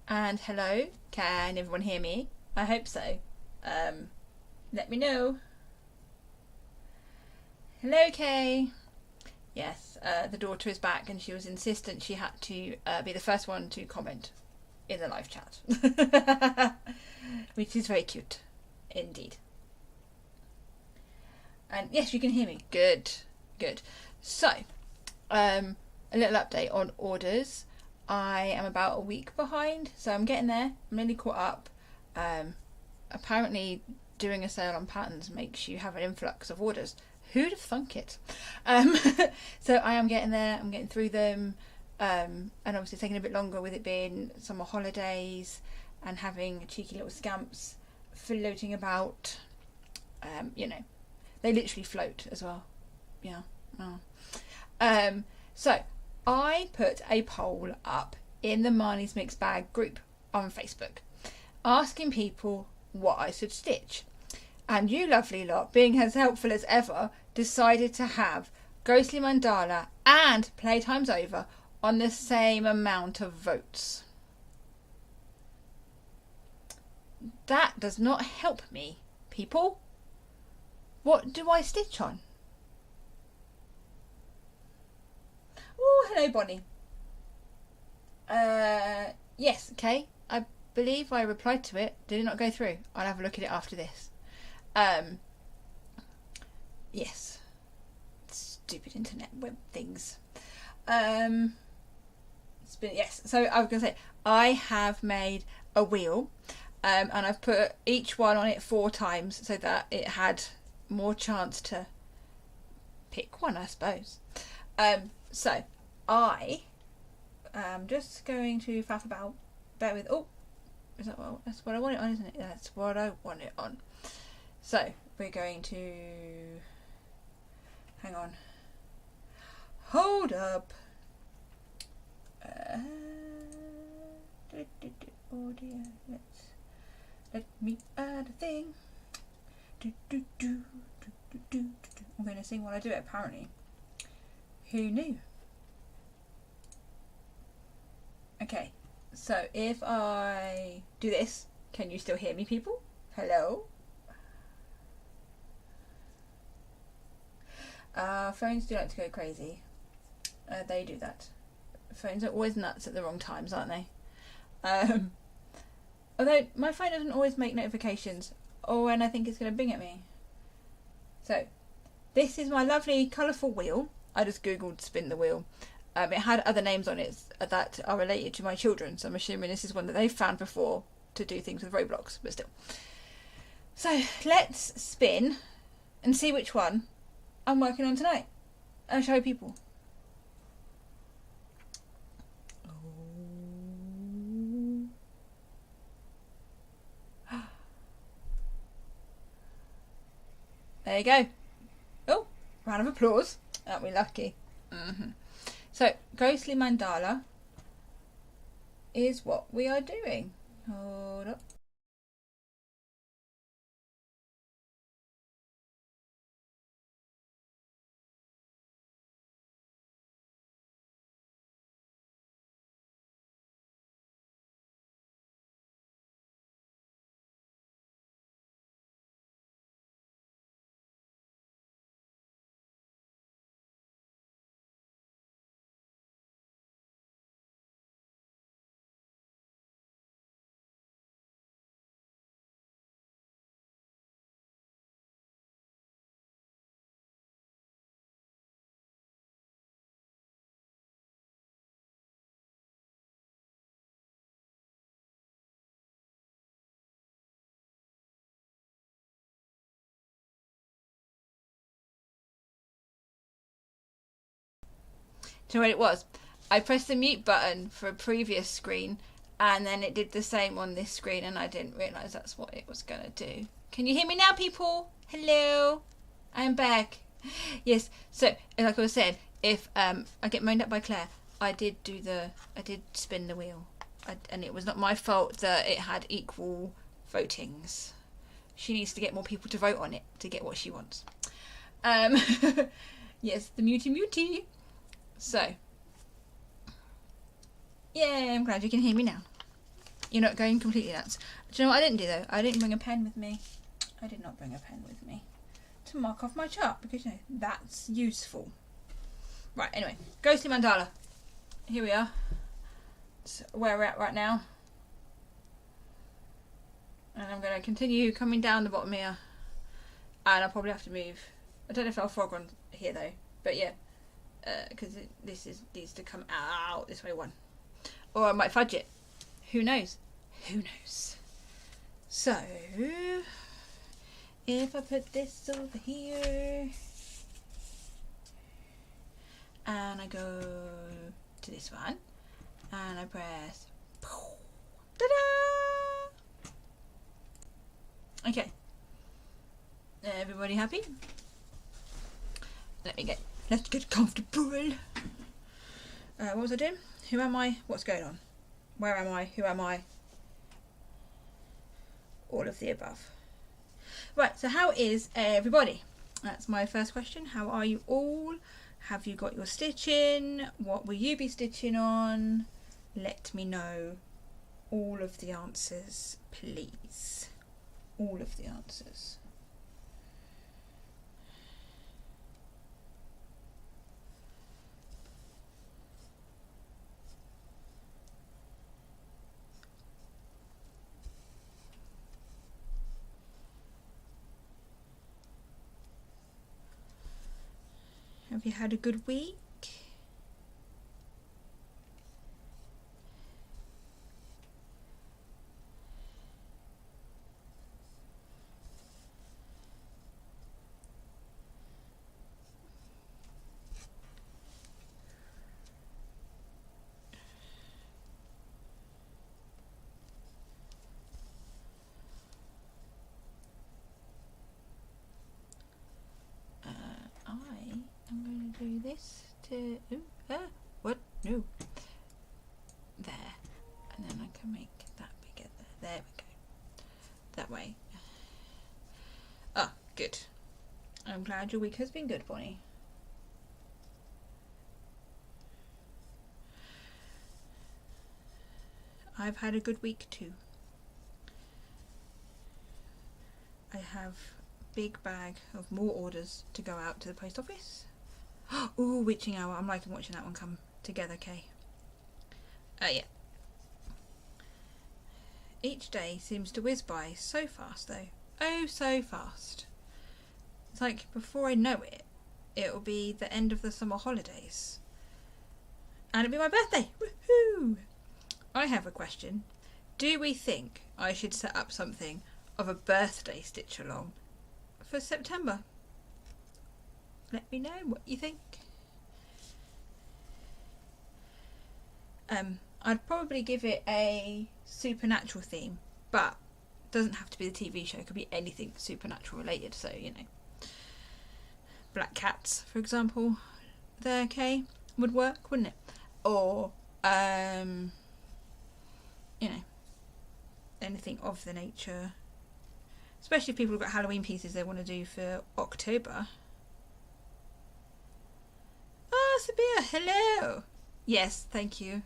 And hello, can everyone hear me? I hope so. Let me know. Hello, Kay. Yes, the daughter is back and she was insistent she had to be the first one to comment in the live chat. Which is very cute, indeed. And yes, you can hear me. Good, good. So, a little update on orders. I am about a week behind, so I'm getting there. I'm nearly caught up. Apparently, doing a sale on patterns makes you have an influx of orders. Who'd have thunk it? So I am getting there. I'm getting through them, and obviously it's taking a bit longer with it being summer holidays and having cheeky little scamps floating about. You know, they literally float as well. Yeah. Oh. So I put a poll up in the Marnie's Mixed Bag group on Facebook, asking people what I should stitch. And you lovely lot, being as helpful as ever, decided to have Ghostly Mandala and Playtime's Over on the same amount of votes. That does not help me, people. What do I stitch on? Oh, hello, Bonnie. Yes, okay. I believe I replied to it. Did it not go through? I'll have a look at it after this. Yes. Stupid internet web things. Yes. So I was going to say, I have made a wheel, and I've put each one on it 4 times so that it had more chance to pick one, I suppose. So I am just going to faff about. Bear with. Oh, is that well? That's what I want it on, isn't it? That's what I want it on. So we're going to hang on. Hold up. Oh dear. Let me add a thing. I'm going to sing while I do it, apparently. Who knew? Okay, so if I do this, can you still hear me, people? Hello? Phones do like to go crazy. They do that. Phones are always nuts at the wrong times, aren't they? Although my phone doesn't always make notifications or when I think it's going to bing at me. So, this is my lovely colourful wheel. I just googled spin the wheel. It had other names on it that are related to my children, so I'm assuming this is one that they've found before to do things with Roblox, but still. So, let's spin and see which one I'm working on tonight. I'll show people. There you go. Oh, round of applause. Aren't we lucky? So, Ghostly Mandala is what we are doing. Hold up. Do you know what it was? I pressed the mute button for a previous screen and then it did the same on this screen and I didn't realise that's what it was going to do. Can you hear me now, people? Hello? I'm back. Yes, so like I was saying, if I get moaned at by Claire, I did spin the wheel. And it was not my fault that it had equal votings. She needs to get more people to vote on it to get what she wants. Yes, the muty. So, yeah, I'm glad you can hear me now. You're not going completely nuts. Do you know what I didn't do though? I didn't bring a pen with me. I did not bring a pen with me to mark off my chart because you know that's useful. Right, anyway, Ghostly Mandala. Here we are. That's where we're at right now. And I'm going to continue coming down the bottom here. And I'll probably have to move. I don't know if I'll frog on here though. But yeah. Because this needs to come out this way one. Or I might fudge it. Who knows? Who knows? So, if I put this over here. And I go to this one. And I press. Ta-da! Okay. Everybody happy? Let's get comfortable. What was I doing? Who am I? What's going on? Where am I? Who am I? All of the above. Right, so how is everybody? That's my first question. How are you all? Have you got your stitching? What will you be stitching on? Let me know all of the answers, please. All of the answers. Have you had a good week? I'm going to do this to... what? No. There. And then I can make that bigger there. There we go. That way. Ah, good. I'm glad your week has been good, Bonnie. I've had a good week too. I have a big bag of more orders to go out to the post office. Ooh, witching hour. I'm liking watching that one come together, Kay. Yeah. Each day seems to whiz by so fast though. Oh, so fast. It's like before I know it, it'll be the end of the summer holidays. And it'll be my birthday. Woohoo! I have a question. Do we think I should set up something of a birthday stitch along for September? Let me know what you think. I'd probably give it a supernatural theme, but it doesn't have to be the TV show. It could be anything supernatural related. So, you know, black cats, for example, there, okay, would work, wouldn't it? Or, you know, anything of the nature. Especially if people have got Halloween pieces they want to do for October. Oh, Sabia, hello. Yes, thank you.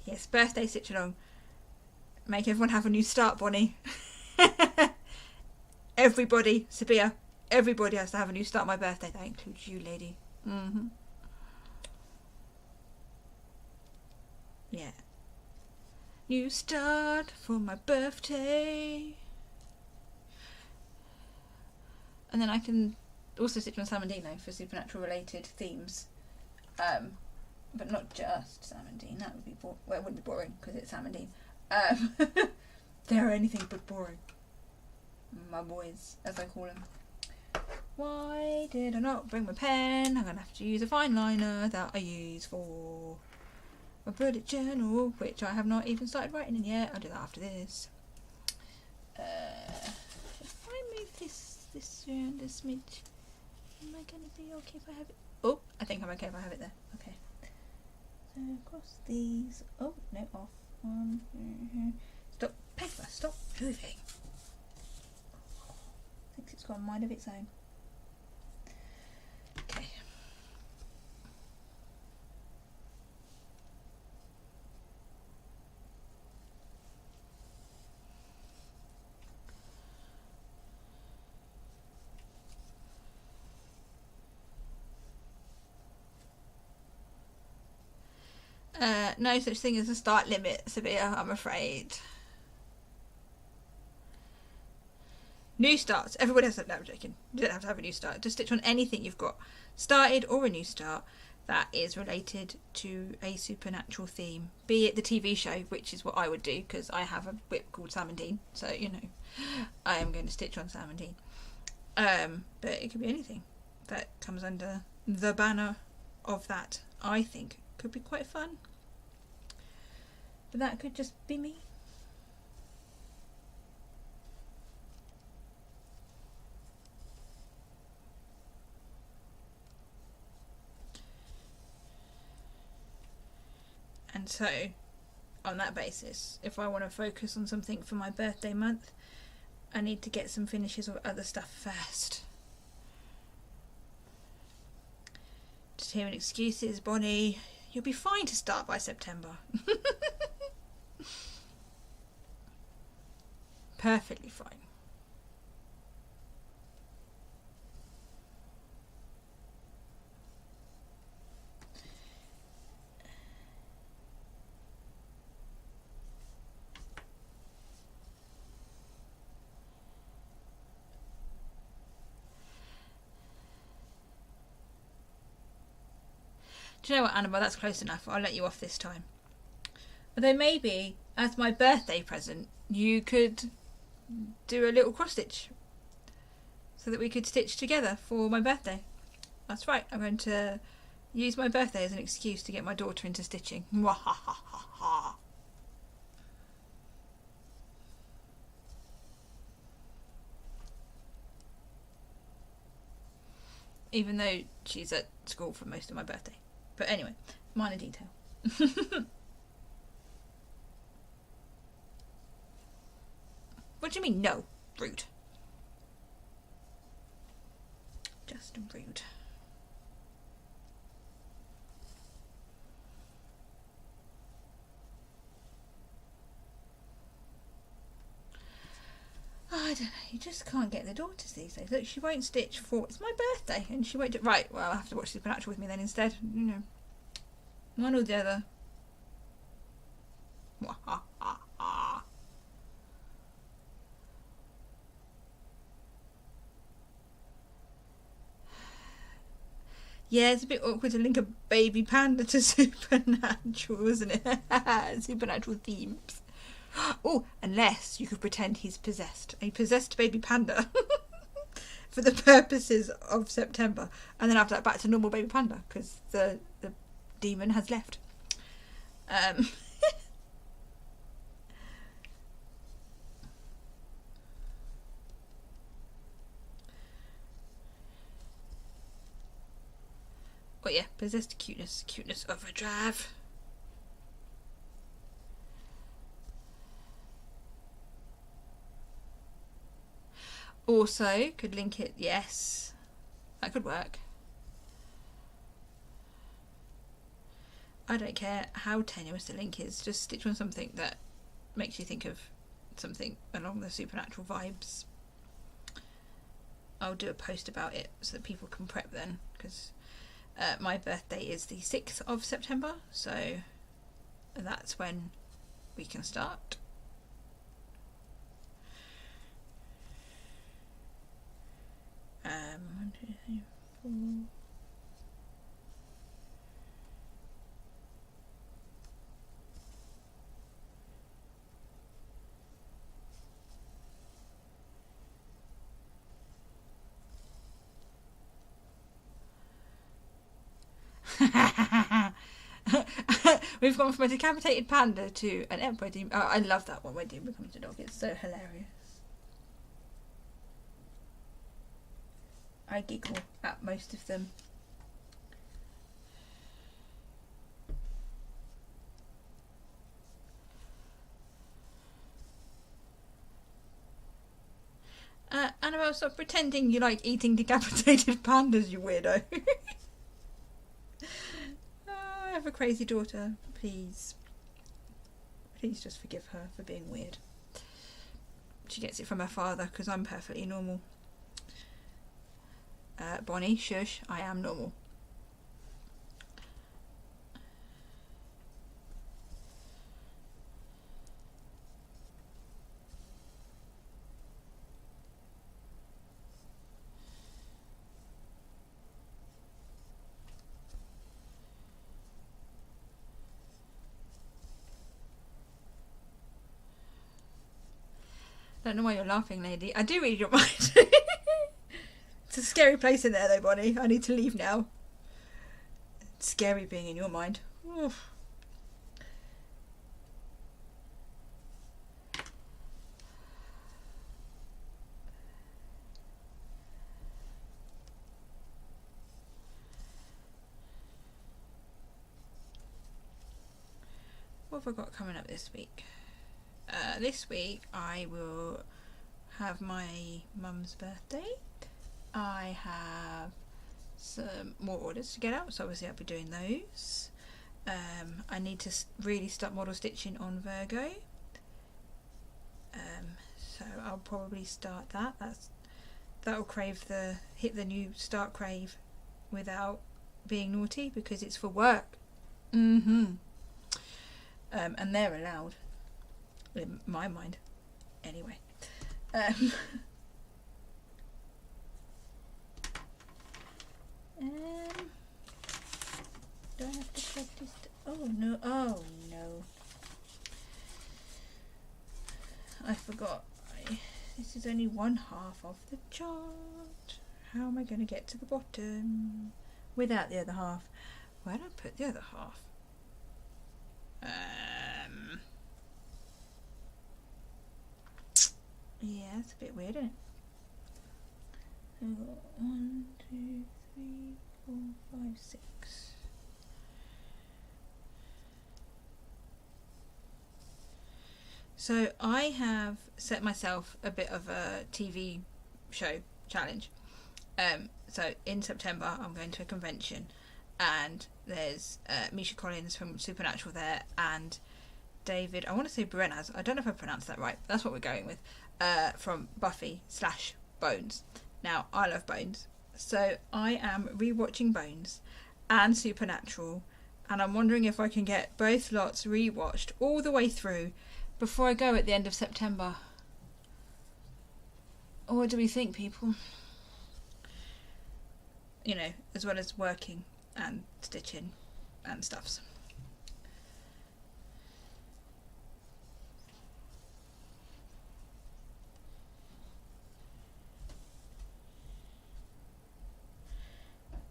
Yes, birthday stitch along. Make everyone have a new start, Bonnie. Everybody, Sabia, everybody has to have a new start on my birthday. That includes you, lady. Mm-hmm. Yeah. New start for my birthday. And then I can also stitch on Samandino for supernatural related themes. But not just Samandine. That would be well, it wouldn't be boring because it's Samandine. They're anything but boring. My boys, as I call them. Why did I not bring my pen? I'm going to have to use a fine liner that I use for a bullet journal, which I have not even started writing in yet. I'll do that after this. If I move this around a smidge, am I going to be okay if I have it? Oh, I think I'm okay if I have it there. Okay. So across these. Oh, no, off. Stop. Paper, stop moving. Thinks it's got a mind of its own. Okay. No such thing as a start limit, Sabia, I'm afraid. New starts. Everybody has to. No, I'm joking. You don't have to have a new start. Just stitch on anything you've got started or a new start that is related to a supernatural theme. Be it the TV show, which is what I would do because I have a whip called Sam and Dean. So, you know, I am going to stitch on Sam and Dean. But it could be anything that comes under the banner of that. I think could be quite fun. But that could just be me. And so, on that basis, if I want to focus on something for my birthday month, I need to get some finishes of other stuff first. Just hearing excuses, Bonnie. You'll be fine to start by September. Perfectly fine. Do you know what, Annabelle? That's close enough. I'll let you off this time. Although maybe, as my birthday present, you could do a little cross stitch so that we could stitch together for my birthday. That's right. I'm going to use my birthday as an excuse to get my daughter into stitching. Even though she's at school for most of my birthday. But anyway, minor detail. What do you mean, no? Rude. Just rude. Oh, I don't know, you just can't get the daughters these days. Look, she won't stitch for... It's my birthday, and she won't do... Right, well, I'll have to watch Supernatural with me then instead. You know. One or the other. Yeah, it's a bit awkward to link a baby panda to Supernatural, isn't it? Supernatural themes. Oh, unless you could pretend he's possessed. A possessed baby panda. For the purposes of September. And then after that, back to normal baby panda. Because the demon has left. But yeah, possessed cuteness. Cuteness overdrive. Also, could link it, yes. That could work. I don't care how tenuous the link is, just stitch on something that makes you think of something along the supernatural vibes. I'll do a post about it so that people can prep then, because my birthday is the 6th of September, so that's when we can start. One, two, three, four. We've gone from a decapitated panda to an emperor demon. Oh, I love that one where demon becomes a dog. It's so hilarious. I giggle at most of them. Annabelle, stop pretending you like eating decapitated pandas, you weirdo. I have a crazy daughter. Please. Please just forgive her for being weird. She gets it from her father because I'm perfectly normal. Bonnie, shush, I am normal. Don't know why you're laughing, lady. I do read your mind. It's a scary place in there, though, Bonnie. I need to leave now. It's scary being in your mind. Oof. What have I got coming up this week? This week I will have my mum's birthday. I have some more orders to get out, so obviously I'll be doing those. I need to really start model stitching on Virgo. So I'll probably start that. That'll hit the new start crave without being naughty because it's for work. And they're allowed in my mind anyway. Do I have to plug this? Oh no! I forgot. This is only one half of the chart. How am I going to get to the bottom without the other half? Where did I put the other half? Yeah, it's a bit weird, isn't it? So we've got 1, 2, 3, 4, 5, 6. So I have set myself a bit of a TV show challenge. So in September I'm going to a convention and there's Misha Collins from Supernatural there and David, I want to say Brenaz, I don't know if I pronounced that right, that's what we're going with, from Buffy / Bones. Now, I love Bones, so I am rewatching Bones and Supernatural, and I'm wondering if I can get both lots rewatched all the way through before I go at the end of September. Or what do we think, people? You know, as well as working and stitching and stuffs.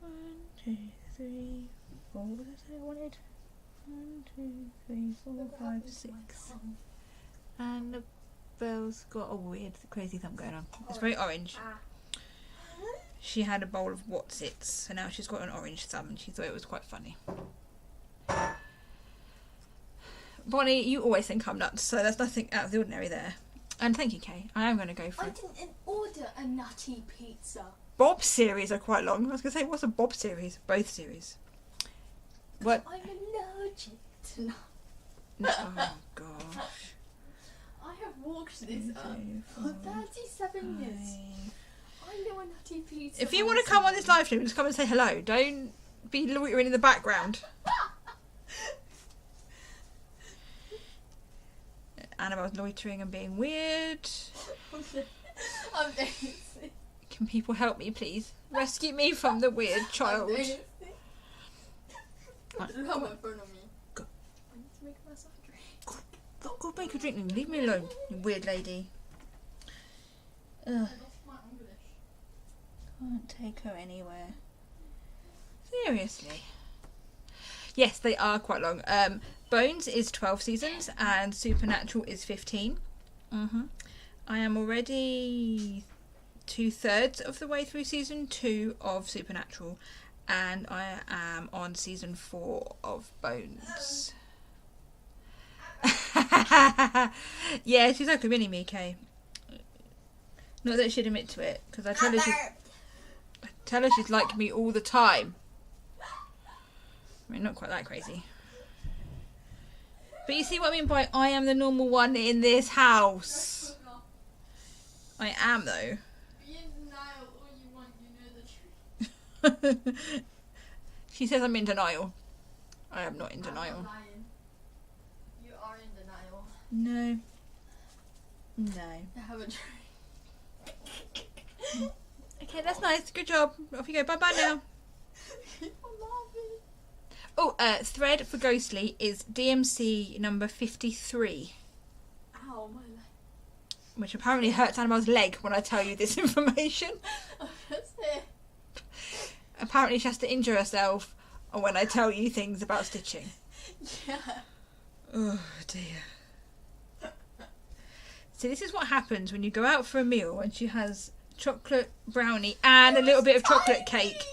One, 2, 3, 4. What did I say I wanted? 1, 2, 3, 4, 5, 6. And the bell's got a weird, crazy thumb going on. It's very orange. She had a bowl of Whatsits, so now she's got an orange thumb, and she thought it was quite funny. Bonnie, you always think I'm nuts, so there's nothing out of the ordinary there. And thank you, Kay. I am going to go for I didn't order a nutty pizza. Bob series are quite long. I was going to say, what's a Bob series? Both series. What? I'm allergic to nuts. Oh, gosh. I have walked this up for 37 years. I know a nutty pizza. If you want to come on this live stream, just come and say hello. Don't be loitering in the background. Annabelle's loitering and being weird. I'm dancing. Can people help me, please? Rescue me from the weird child. Right. You have my phone on me. Go. I need to make myself a drink. Go make a drink and leave me alone, you weird lady. Ugh. Can't take her anywhere. Seriously. Yes, they are quite long. Bones is 12 seasons and Supernatural is 15. I am already 2/3 of the way through season 2 of Supernatural and I am on season 4 of Bones. Yeah, she's like a mini me, Kay. Not that she'd admit to it, because I tell her she's like me all the time. I mean, not quite that crazy. But you see what I mean by I am the normal one in this house. I am, though. Be in denial all you want, you know the truth. She says I'm in denial. I am not in I'm denial. not lying. You are in denial. No. No. I have a drink. Okay, that's nice. Good job. Off you go. Bye-bye now. People laughing. Oh, thread for Ghostly is DMC number 53. Ow, my leg. which apparently hurts Annabelle's leg when I tell you this information. That's it. Apparently she has to injure herself when I tell you things about stitching. Yeah. Oh dear. So this is what happens when you go out for a meal and she has chocolate brownie and a little bit of chocolate cake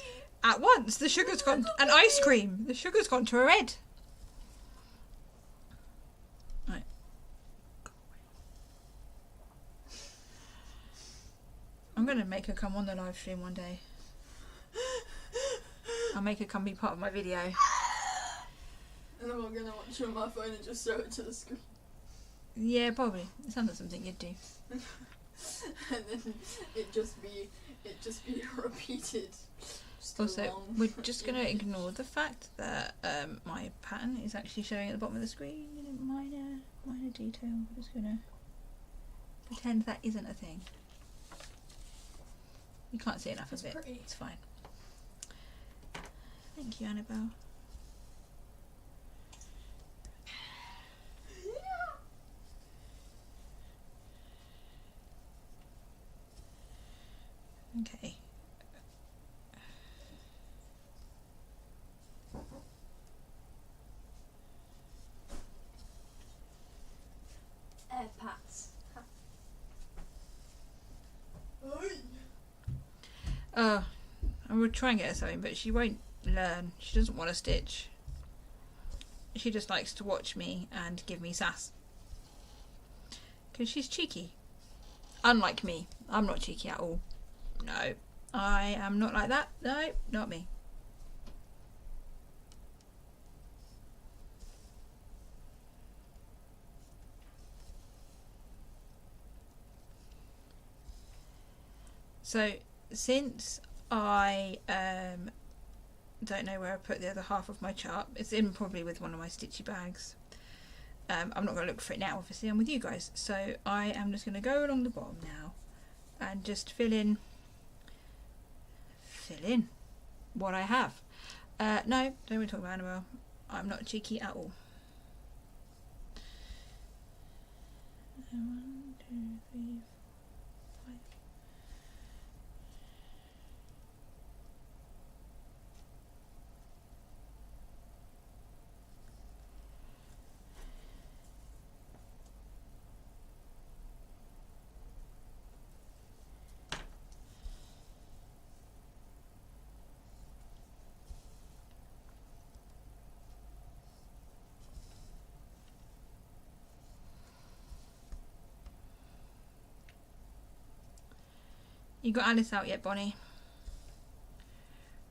at once. The sugar's gone, and ice cream. The sugar's gone to her head. Right. I'm going to make her come on the live stream one day. I'll make her come be part of my video. And then we're going to watch it on my phone and just throw it to the screen. Yeah, probably. It sounds like something you'd do. And then it just be repeated. Also, we're just going to ignore the fact that my pattern is actually showing at the bottom of the screen in a minor detail. We're just going to pretend that isn't a thing. You can't see enough of it. Pretty. It's fine. Thank you, Annabelle. Okay. Air pats. I would try and get her something, but she won't learn. She doesn't want to stitch. She just likes to watch me and give me sass. Because she's cheeky. Unlike me. I'm not cheeky at all. No. I am not like that. No, not me. So, since I don't know where I put the other half of my chart, it's in probably with one of my stitchy bags. I'm not going to look for it now, obviously, I'm with you guys. So I am just going to go along the bottom now and just fill in what I have. No, don't want to talk about Annabelle. I'm not cheeky at all. 1, 2, 3, 4, 5. You got Alice out yet, Bonnie?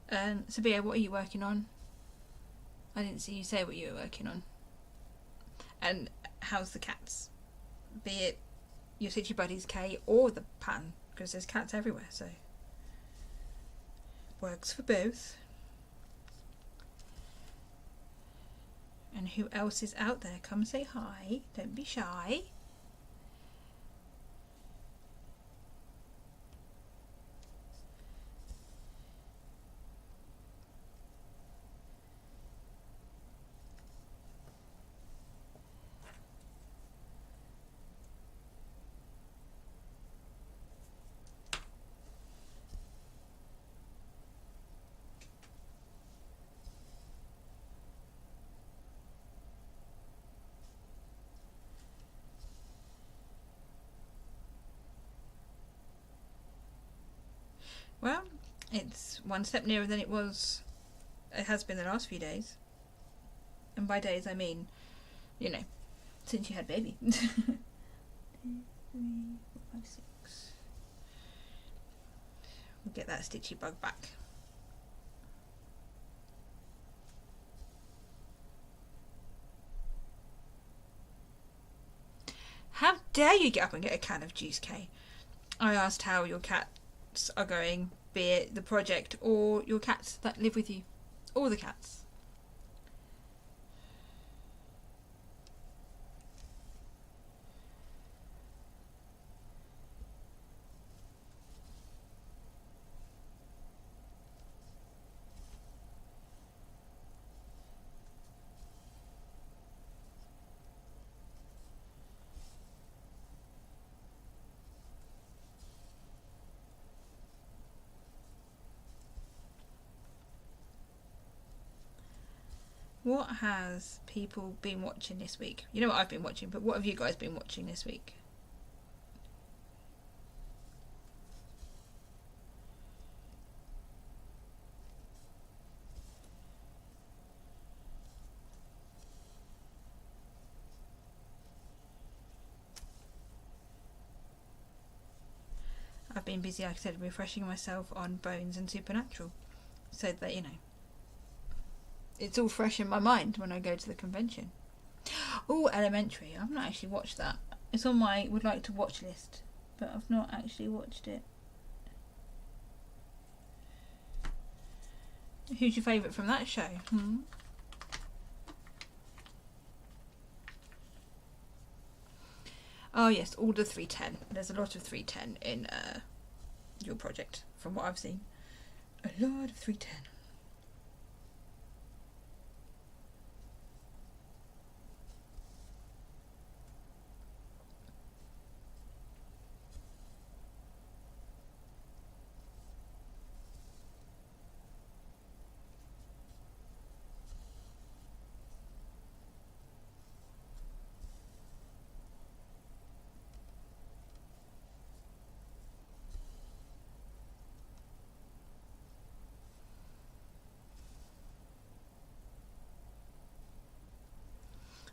Sabia, what are you working on? I didn't see you say what you were working on. And how's the cats? Be it your Stitchy Buddies K or the pattern, because there's cats everywhere, so works for both. And who else is out there? Come say hi. Don't be shy. Well, it's one step nearer than it has been the last few days. And by days I mean, you know, since you had baby. 2, 3, 4, 5, 6. We'll get that stitchy bug back. How dare you get up and get a can of juice, Kay? I asked how your cats are going, be it the project or your cats that live with you. All the cats. what has people been watching this week? You know what I've been watching, but what have you guys been watching this week? I've been busy, like I said, refreshing myself on Bones and Supernatural, so that, you know, it's all fresh in my mind when I go to the convention. Oh, Elementary. I've not actually watched that. It's on my would like to watch list, but I've not actually watched it. Who's your favourite from that show? Oh yes, Order 310. There's a lot of 310 in your project, from what I've seen. A lot of 310.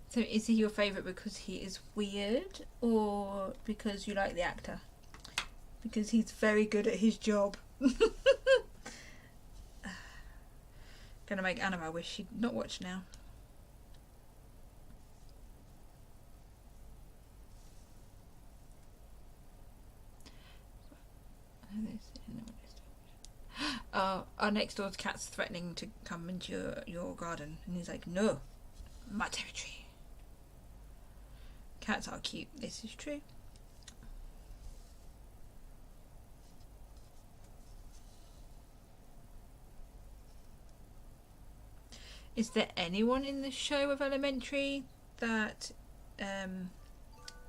So is he your favourite because he is weird, or because you like the actor? Because he's very good at his job. Gonna make Annabelle wish she'd not watched now. Our next door's cat's threatening to come into your garden, and he's like, no, my territory. Cats are cute, this is true. Is there anyone in the show of Elementary that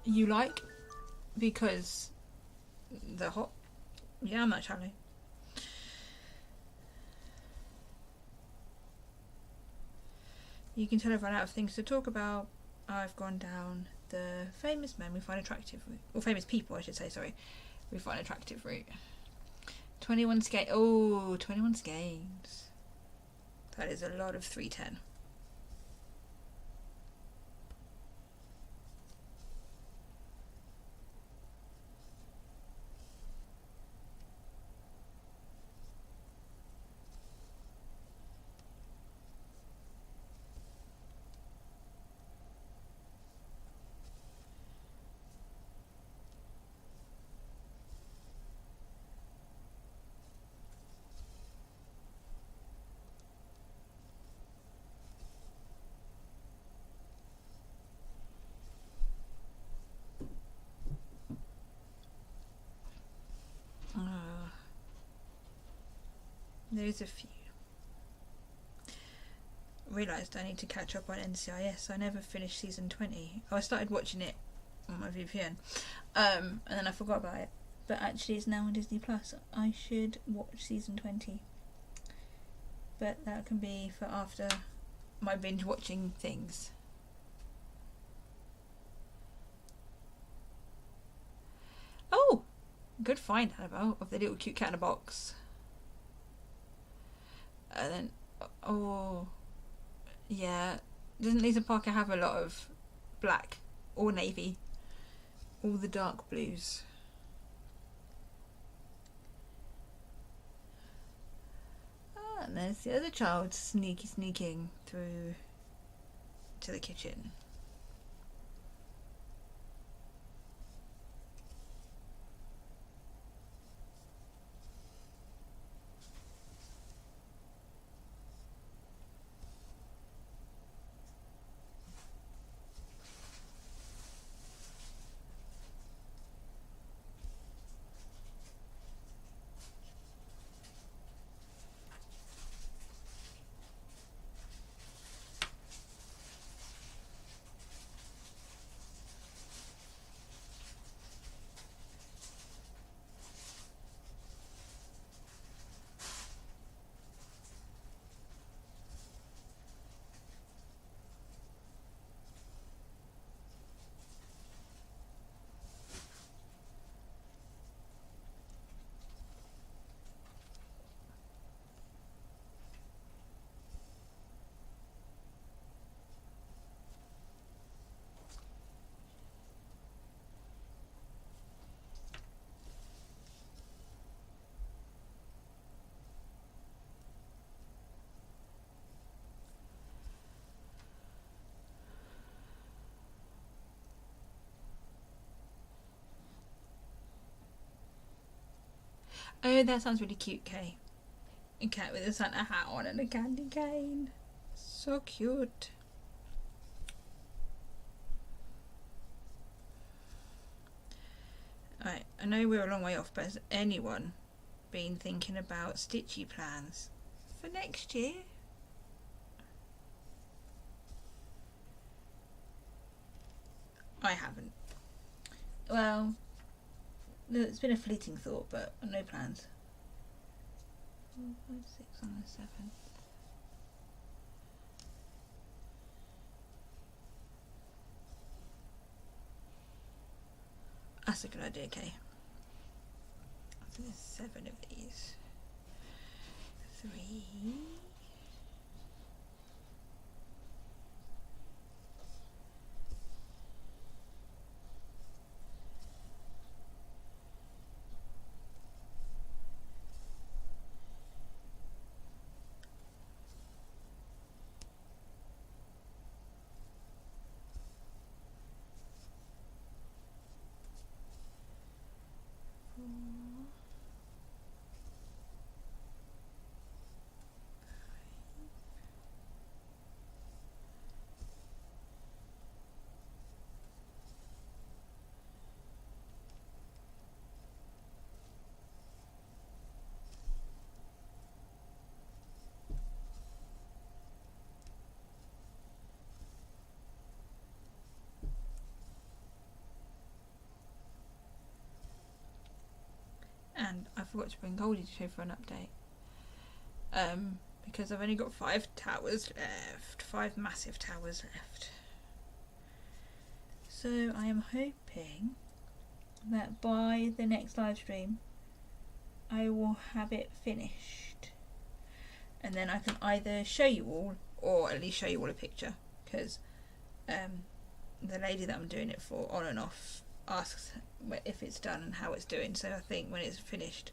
you like because they're hot? Yeah, I'm not Charlie. You can tell I've run out of things to talk about. I've gone down the famous men we find attractive route, or famous people I should say, sorry, we find attractive route. 21 skate. Oh, 21 skates. That is a lot of 310. There's a few. Realised I need to catch up on NCIS. I never finished season 20. I started watching it on my VPN, and then I forgot about it. But actually it's now on Disney Plus. I should watch season 20. But that can be for after my binge watching things. Oh! Good find, Annabelle, of the little cute cat in a box. And then, oh, yeah. Doesn't Lisa Parker have a lot of black or navy? All the dark blues. Ah, and there's the other child sneaking through to the kitchen. Oh, that sounds really cute, Kay. A cat with a Santa hat on and a candy cane. So cute. Right, I know we're a long way off, but has anyone been thinking about stitchy plans for next year? I haven't. Well, it's been a fleeting thought, but no plans. 4, 5, 6 on the 7th. That's a good idea, Kay. So there's 7 of these. 3. And I forgot to bring Goldie to show for an update. Because I've only got 5 towers left. 5 massive towers left. So I am hoping that by the next live stream I will have it finished. And then I can either show you all or at least show you all a picture. Because the lady that I'm doing it for on and off asks if it's done and how it's doing, so I think when it's finished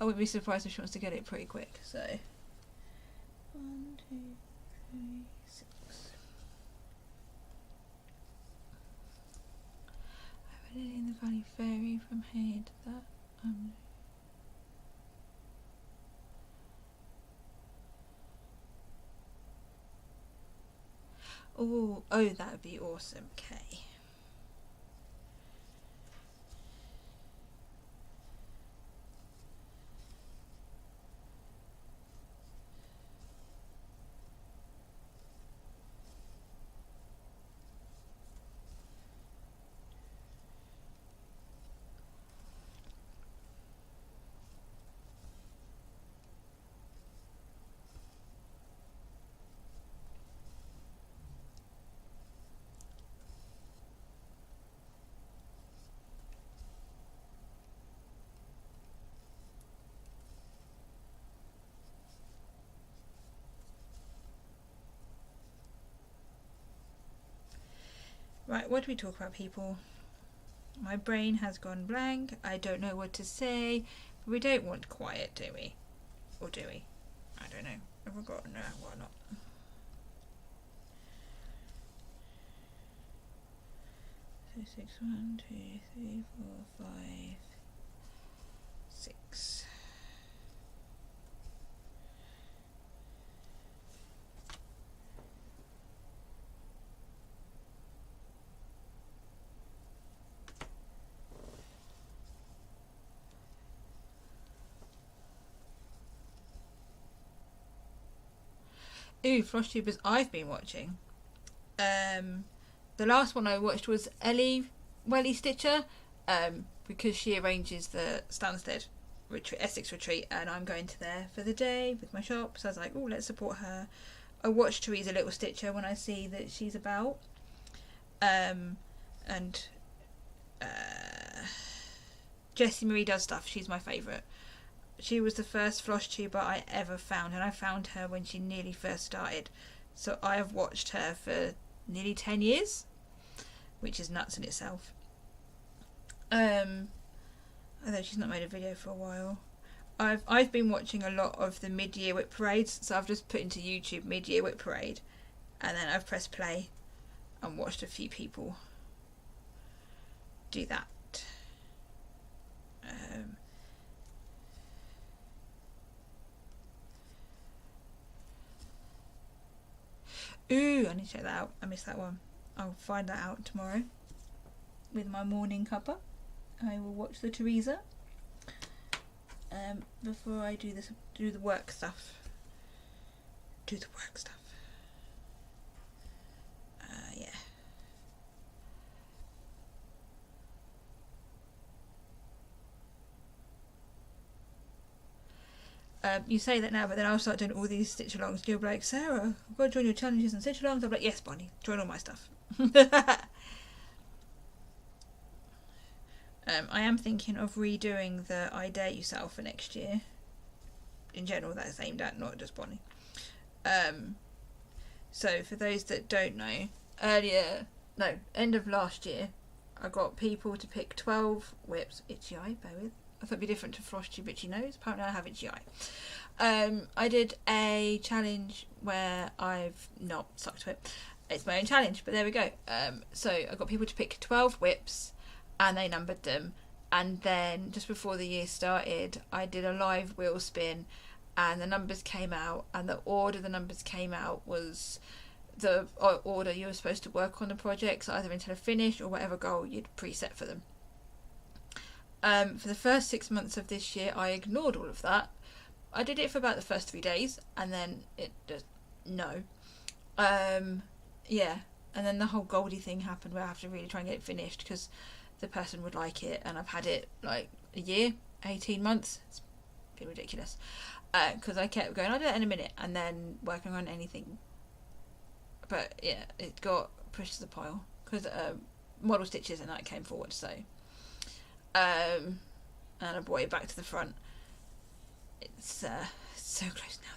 I wouldn't be surprised if she wants to get it pretty quick. So 1, 2, 3, 6. I read it in the Valley Fairy from here to that. Oh, that would be awesome, Kay. Right, what do we talk about, people? My brain has gone blank. I don't know what to say. But we don't want quiet, do we? Or do we? I don't know. I've forgotten now. Why not? So 6, 1, 2, 3, 4, 5, 6. Ooh, Frost Tubers I've been watching. The last one I watched was Ellie Welly Stitcher, because she arranges the Stansted Essex retreat, and I'm going to there for the day with my shop, so I was like, oh, let's support her. I watch Teresa Little Stitcher when I see that she's about. And Jessie Marie does stuff. She's my favourite. She was the first floss tuber I ever found, and I found her when she nearly first started. So I have watched her for nearly 10 years, which is nuts in itself. Although she's not made a video for a while. I've been watching a lot of the mid-year whip parades, so I've just put into YouTube mid-year whip parade, and then I've pressed play and watched a few people do that. I need to check that out. I missed that one. I'll find that out tomorrow with my morning cuppa. I will watch the Teresa before I do the work stuff. Yeah. You say that now, but then I'll start doing all these stitch alongs. You'll be like, Sarah, I've got to join your challenges and stitch alongs. I'll be like, yes, Bonnie, join all my stuff. I am thinking of redoing the I Dare You Self for next year. In general, that's aimed at, not just Bonnie. So for those that don't know, end of last year, I got people to pick 12 whips. Itchy eye, bear with. I thought it'd be different to Frosty Bitchy Nose. Apparently I have itchy eye. I did a challenge where I've not stuck to it. It's my own challenge, but there we go. So I got people to pick 12 whips and they numbered them. And then just before the year started, I did a live wheel spin and the numbers came out, and the order the numbers came out was the order you were supposed to work on the projects, either until a finish or whatever goal you'd preset for them. For the first 6 months of this year, I ignored all of that. I did it for about the first 3 days, and then it just no. Yeah, and then the whole Goldie thing happened where I have to really try and get it finished because the person would like it, and I've had it like a year, 18 months. It's been ridiculous because I kept going, I'll do that in a minute, and then working on anything. But yeah, it got pushed to the pile because model stitches and that came forward, so and I brought it back to the front. It's so close now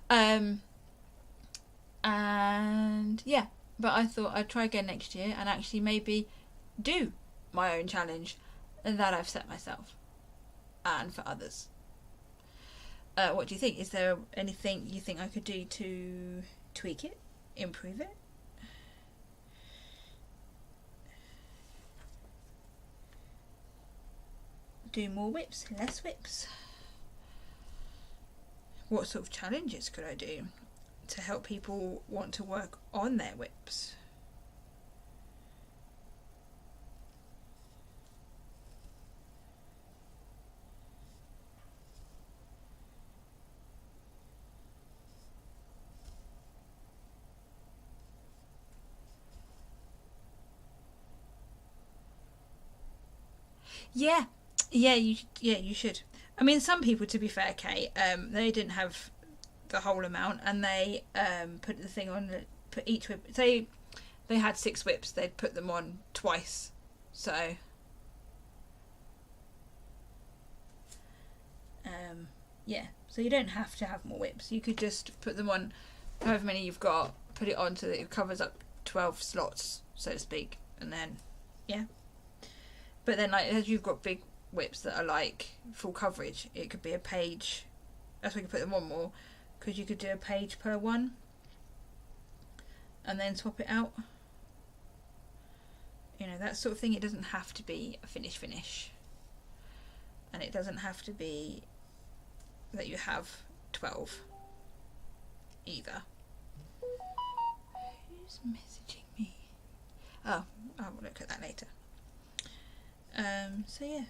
though. And yeah, but I thought I'd try again next year and actually maybe do my own challenge that I've set myself and for others. What do you think? Is there anything you think I could do to tweak it, improve it? Do more whips, less whips? What sort of challenges could I do to help people want to work on their whips? Yeah, you should. I mean, some people, to be fair, Kate, they didn't have the whole amount, and they put the thing on, put each whip. Say they had 6 whips, they'd put them on twice. So, yeah. So you don't have to have more whips. You could just put them on, however many you've got, put it on so that it covers up 12 slots, so to speak, and then, yeah. But then, like, as you've got big whips that are like full coverage, it could be a page. That's why you could put them on more, because you could do a page per one and then swap it out. You know, that sort of thing. It doesn't have to be a finish, and it doesn't have to be that you have 12 either. Who's messaging me? Oh, I'll look at that later. So yeah.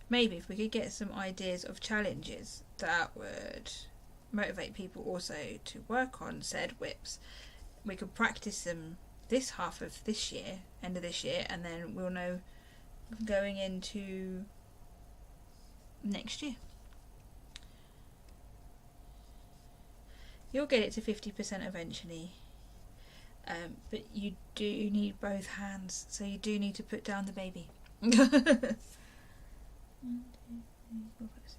Maybe if we could get some ideas of challenges that would motivate people also to work on said whips, we could practice them this half of this year, end of this year, and then we'll know going into next year. You'll get it to 50% eventually. But you do need both hands, so you do need to put down the baby. 1, 2, 3, 4, 5, 6.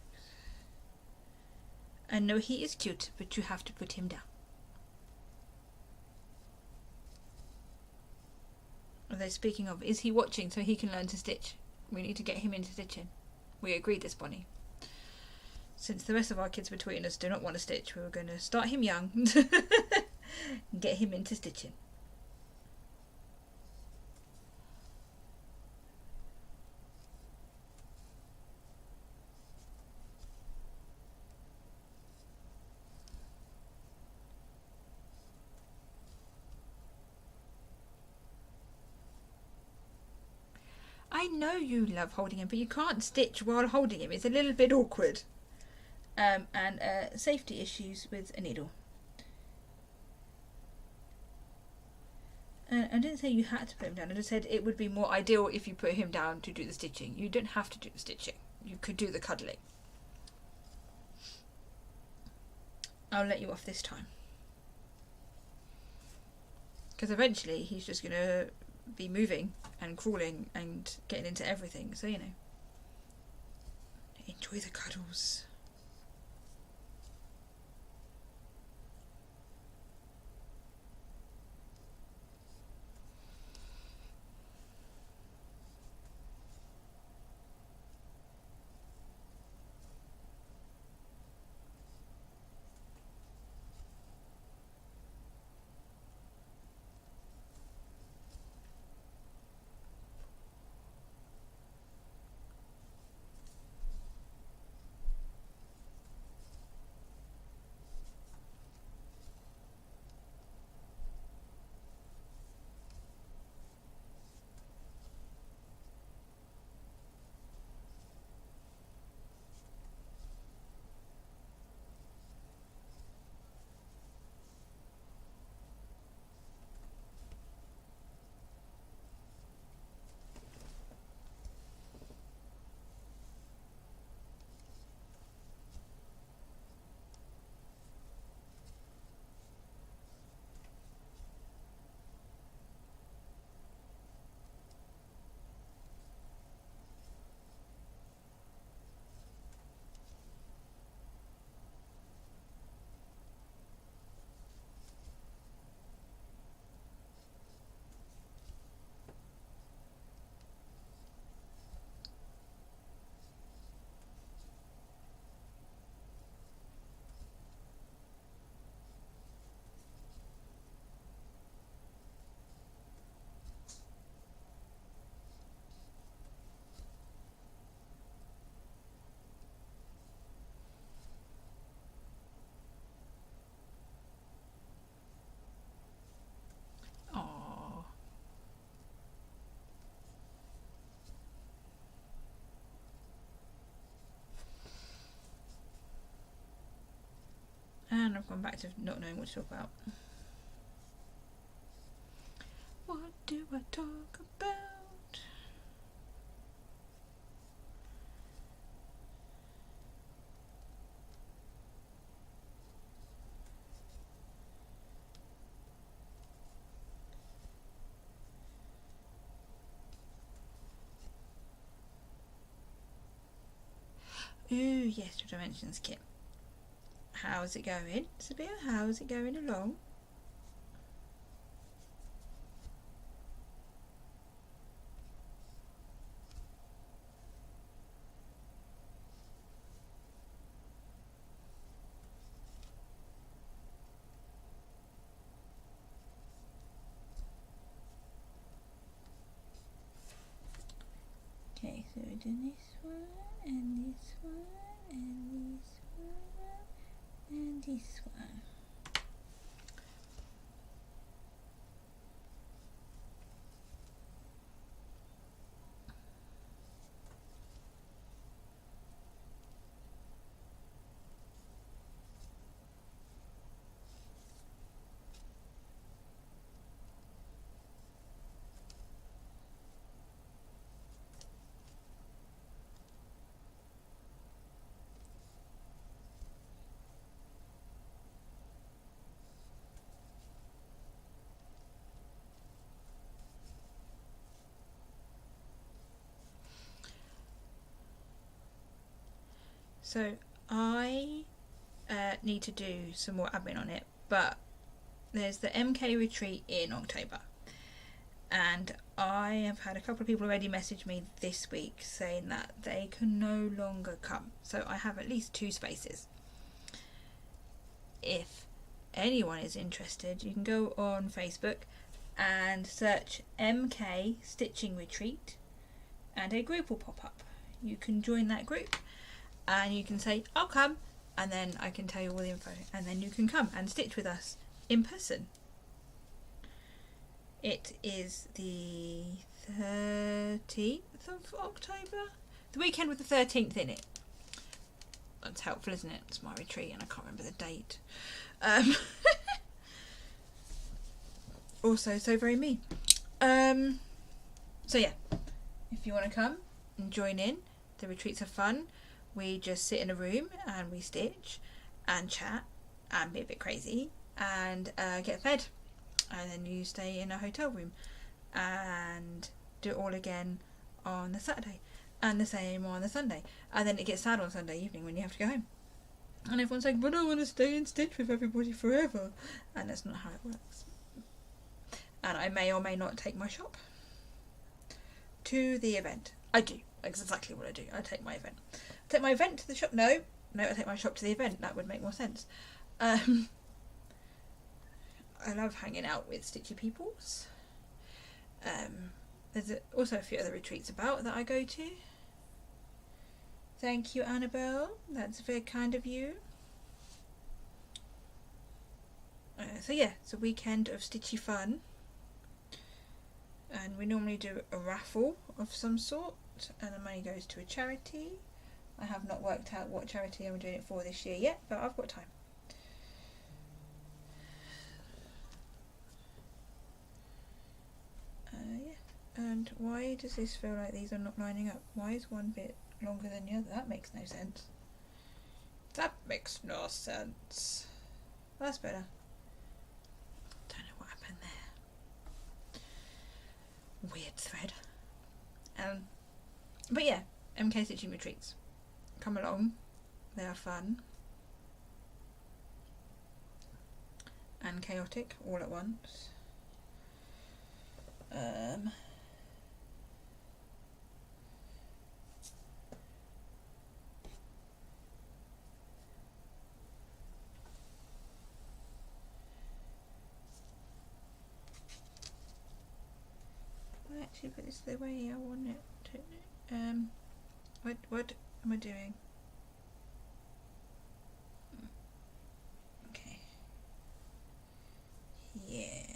And no, he is cute, but you have to put him down. Although, speaking of, is he watching so he can learn to stitch? We need to get him into stitching. We agreed this, Bonnie. Since the rest of our kids between us do not want to stitch, we were going to start him young and get him into stitching. know you love holding him, but you can't stitch while holding him. It's a little bit awkward. And safety issues with a needle. I didn't say you had to put him down. I just said it would be more ideal if you put him down to do the stitching. You don't have to do the stitching. You could do the cuddling. I'll let you off this time. Because eventually he's just going to be moving and crawling and getting into everything. So, you know. Enjoy the cuddles. And I've gone back to not knowing what to talk about. What do I talk about? Ooh, yes, the Dimensions kit. How's it going? Sabia, how's it going along? Okay, so we're doing this one, and this one, and this one, and this one. So I need to do some more admin on it, but there's the MK retreat in October, and I have had a couple of people already message me this week saying that they can no longer come, so I have at least 2 spaces. If anyone is interested, you can go on Facebook and search MK Stitching Retreat and a group will pop up. You can join that group and you can say, I'll come, and then I can tell you all the info, and then you can come and stitch with us in person. It is the 13th of October. The weekend with the 13th in it. That's helpful, isn't it? It's my retreat and I can't remember the date. Also, so very me. So yeah, if you want to come and join in, the retreats are fun. We just sit in a room and we stitch and chat and be a bit crazy and get fed, and then you stay in a hotel room and do it all again on the Saturday and the same on the Sunday, and then it gets sad on Sunday evening when you have to go home and everyone's like, but I want to stay and stitch with everybody forever, and that's not how it works. And I may or may not take my shop to the event. I do. That's exactly what I do. I take my event. Take my event to the shop. No, I take my shop to the event. That would make more sense. I love hanging out with stitchy peoples. There's also a few other retreats about that I go to. Thank you, Annabelle. That's very kind of you. So yeah, it's a weekend of stitchy fun. And we normally do a raffle of some sort, and the money goes to a charity. I have not worked out what charity I'm doing it for this year yet, but I've got time. Yeah. And why does this feel like these are not lining up? Why is one bit longer than the other? That makes no sense. That makes no sense. That's better. Don't know what happened there. Weird thread. But yeah, MK Stitching Retreats. Come along. They are fun. And chaotic all at once. I actually put this the way I want it to. What am I doing? Okay. Yeah.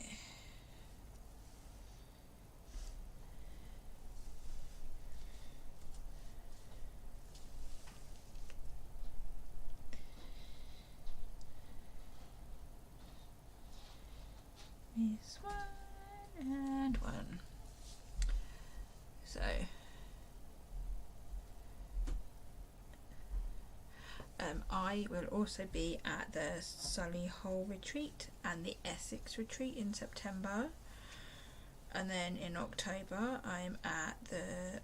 This one and one. So I will also be at the Solihull retreat and the Essex retreat in September, and then in October I'm at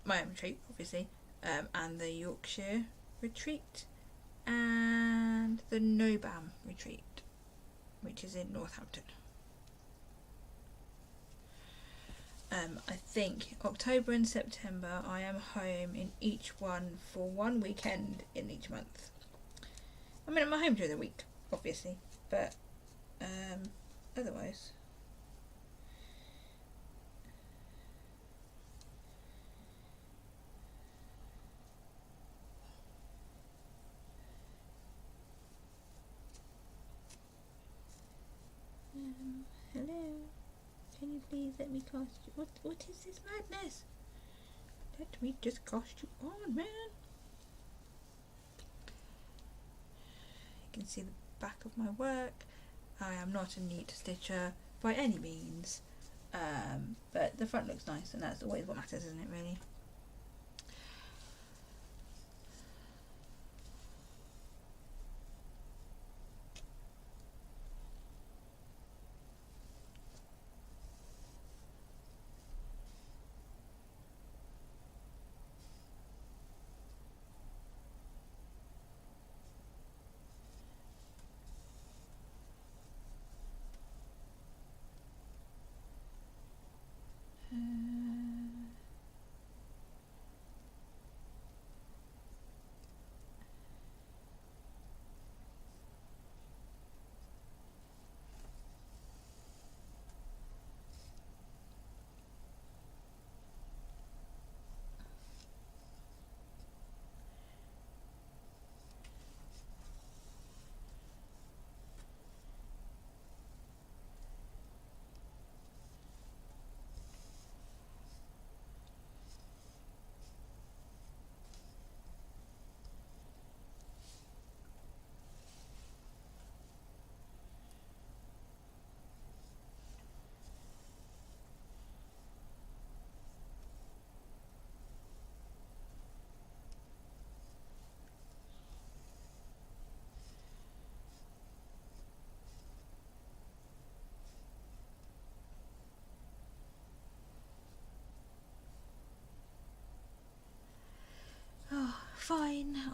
my own retreat obviously, and the Yorkshire retreat and the Nobam retreat, which is in Northampton. I think October and September I am home in each one for one weekend in each month. I mean, I'm at home during the week, obviously, but otherwise. Hello. Can you please let me cast you? What is this madness? Let me just cast you on, man. You can see the back of my work. I am not a neat stitcher by any means, but the front looks nice, and that's always what matters, isn't it, really?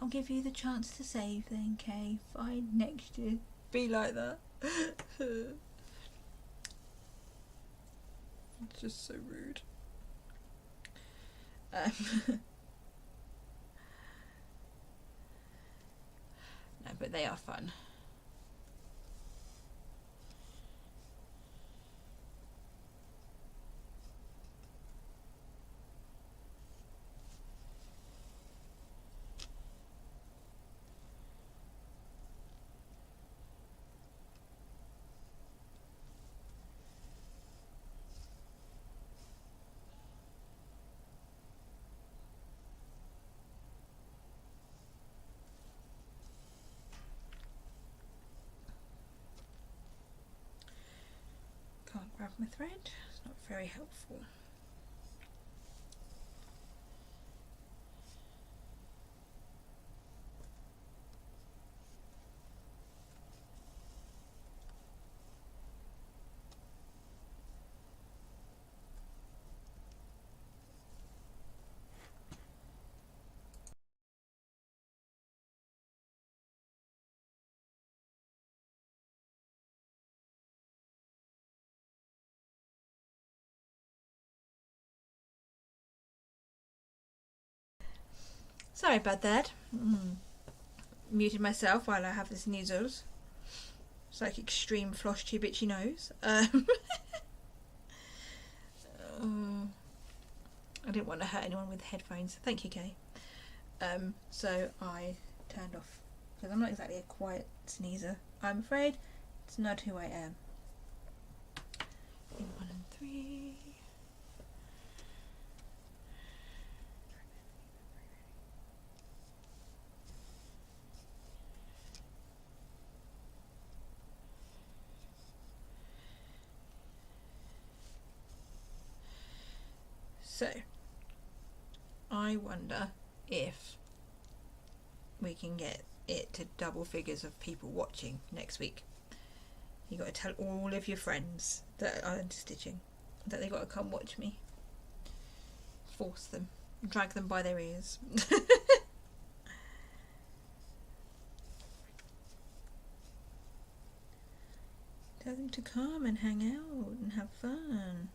I'll give you the chance to save then, Kay. Fine, next year. Be like that. It's just so rude. No, but they are fun. Can't grab my thread. It's not very helpful. Sorry about that. Muted myself while I have the sneezels. It's like extreme floss tube itchy nose. I didn't want to hurt anyone with headphones. Thank you, Kay. So I turned off because I'm not exactly a quiet sneezer. I'm afraid it's not who I am. In 1 and 3. So, I wonder if we can get it to double figures of people watching next week. You got to tell all of your friends that are into stitching that they got to come watch me. Force them, drag them by their ears. Tell them to come and hang out and have fun.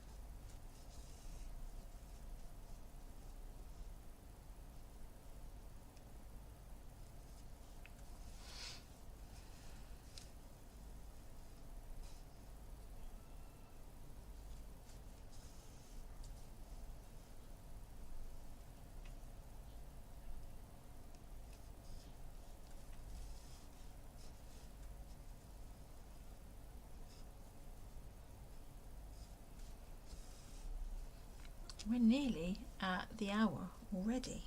We're nearly at the hour already.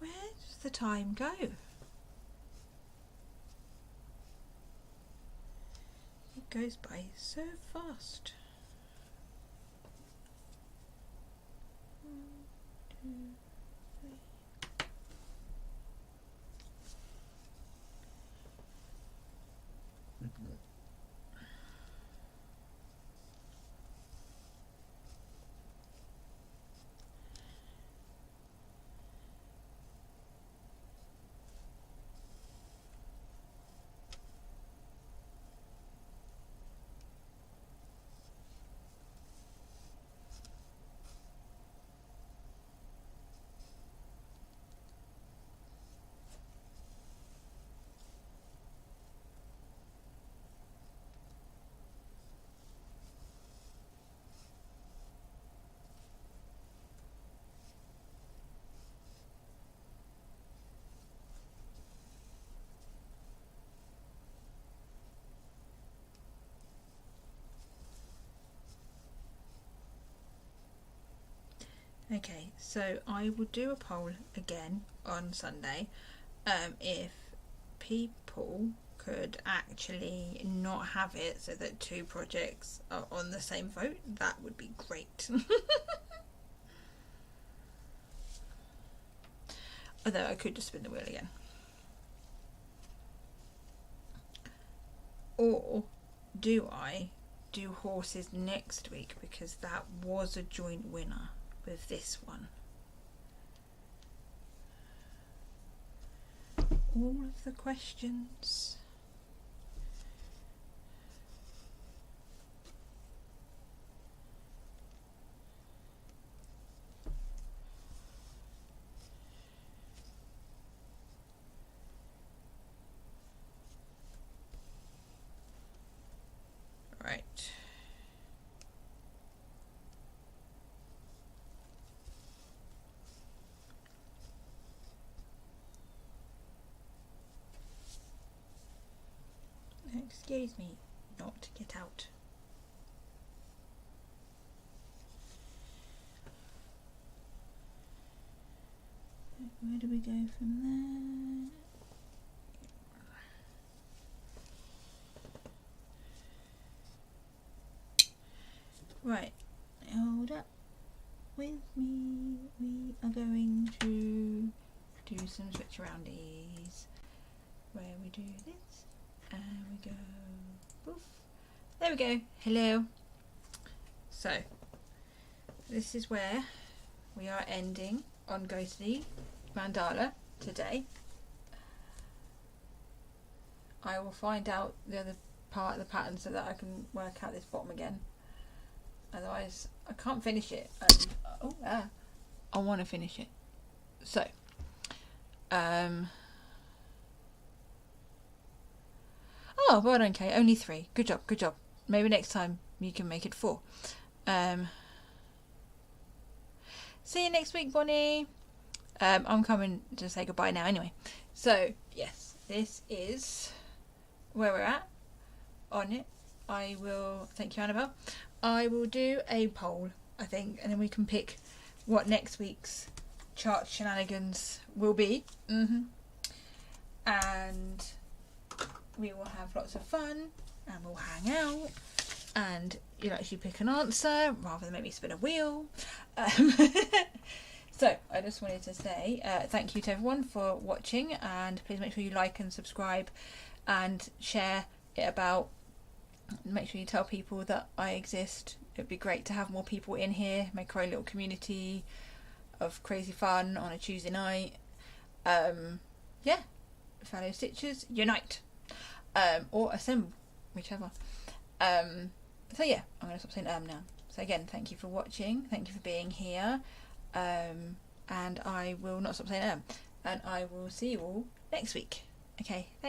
Where does the time go? It goes by so fast. 1, 2, 3. Okay, so I will do a poll again on Sunday. If people could actually not have it so that 2 projects are on the same vote, that would be great. Although I could just spin the wheel again. Or do I do horses next week, because that was a joint winner with this one. all of the questions. Right. Excuse me, not get out. Where do we go from there? Right, hold up with me. We are going to do some switch aroundies where we do this and we go poof. There we go. Hello. So this is where we are ending on Ghostly Mandala today. I will find out the other part of the pattern so that I can work out this bottom again. Otherwise I can't finish it, and I want to finish it. So oh, well done, Kate. Only 3. Good job, good job. Maybe next time you can make it 4. See you next week, Bonnie. I'm coming to say goodbye now anyway. So yes, this is where we're at on it. I will, thank you, Annabelle. I will do a poll, I think, and then we can pick what next week's chart shenanigans will be. And we will have lots of fun, and we'll hang out, and you'll actually pick an answer rather than make me spin a wheel. So I just wanted to say thank you to everyone for watching, and please make sure you like and subscribe and share it about. Make sure you tell people that I exist. It'd be great to have more people in here, make our own little community of crazy fun on a Tuesday night. Yeah, fellow stitchers unite, or assemble, whichever. So yeah, I'm going to stop saying now. So again, thank you for watching, thank you for being here, and I will not stop saying and I will see you all next week. Okay, thanks.